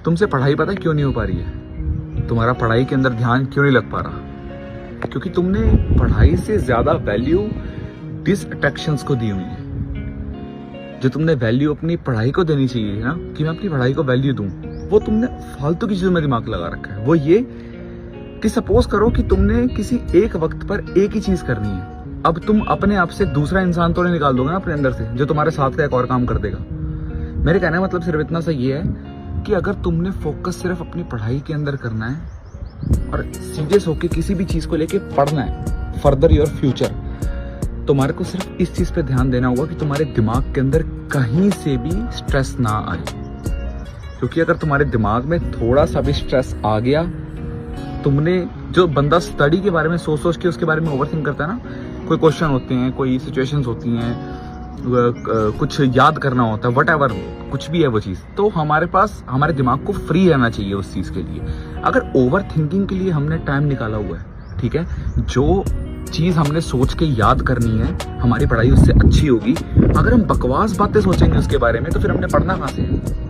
तुमसे पढ़ाई पता है क्यों नहीं हो पा रही है? तुम्हारा पढ़ाई के अंदर ध्यान क्यों नहीं लग पा रहा? क्योंकि तुमने पढ़ाई से ज्यादा वैल्यू डिस्ट्रैक्शंस को दी हुई है। जो तुमने वैल्यू अपनी पढ़ाई को देनी चाहिए ना, कि मैं अपनी पढ़ाई को वैल्यू दूं, वो तुमने फालतू की चीजों में दिमाग लगा रखा है। वो ये कि सपोज करो कि तुमने किसी एक वक्त पर एक ही चीज करनी है। अब तुम अपने आप से दूसरा इंसान तो नहीं निकाल दोगे ना अपने अंदर से, जो तुम्हारे साथ का एक और काम कर देगा। मेरे कहने का मतलब सिर्फ इतना सा ये है कि अगर तुमने फोकस सिर्फ अपनी पढ़ाई के अंदर करना है और सीरियस होके किसी भी चीज को लेके पढ़ना है फर्दर योर फ्यूचर, तुम्हारे को सिर्फ इस चीज पे ध्यान देना होगा कि तुम्हारे दिमाग के अंदर कहीं से भी स्ट्रेस ना आए। क्योंकि अगर तुम्हारे दिमाग में थोड़ा सा भी स्ट्रेस आ गया, तुमने जो बंदा स्टडी के बारे में सोच सोच के उसके बारे में ओवरथिंक करता है ना, कोई क्वेश्चन होते हैं, कोई सिचुएशंस होती हैं, कुछ याद करना होता है, व्हाटएवर कुछ भी है वो चीज, तो हमारे पास हमारे दिमाग को फ्री रहना चाहिए उस चीज के लिए। अगर ओवर थिंकिंग के लिए हमने टाइम निकाला हुआ है, ठीक है, जो चीज हमने सोच के याद करनी है, हमारी पढ़ाई उससे अच्छी होगी। अगर हम बकवास बातें सोचेंगे उसके बारे में, तो फिर हमने पढ़ना कहाँ से है?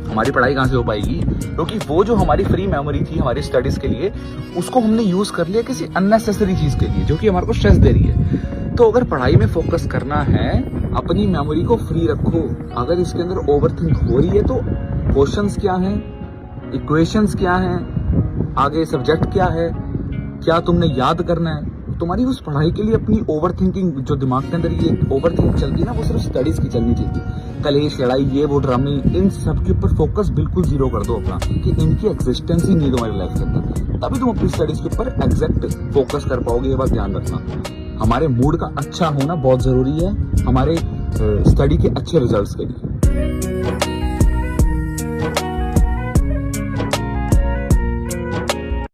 हमारी पढ़ाई कहाँ से हो पाएगी? क्योंकि वो जो हमारी फ्री मेमोरी थी हमारी स्टडीज के लिए, उसको हमने यूज कर लिया किसी अननेसेसरी चीज के लिए, जो कि हमारे को स्ट्रेस दे रही है। तो अगर पढ़ाई में फोकस करना है, अपनी मेमोरी को फ्री रखो। अगर इसके अंदर ओवरथिंक हो रही है तो क्वेश्चंस क्या हैं, इक्वेशंस क्या हैं, आगे सब्जेक्ट क्या है, क्या तुमने याद करना है। तुम्हारी उस पढ़ाई के लिए अपनी ओवरथिंकिंग, जो दिमाग के अंदर ये ओवरथिंक चलती है ना, वो सिर्फ स्टडीज की चलनी चाहिए। कलेश, लड़ाई, ये वो ड्रामे, इन सब के ऊपर फोकस बिल्कुल जीरो कर दो अपना, कि इनकी एग्जिस्टेंस ही नहीं तुम्हारी लाइफ के अंदर। तभी तुम अपनी स्टडीज के ऊपर एग्जैक्ट फोकस कर पाओगे। ये बात ध्यान रखना। हमारे मूड का अच्छा होना बहुत जरूरी है हमारे स्टडी के अच्छे रिजल्ट्स के लिए।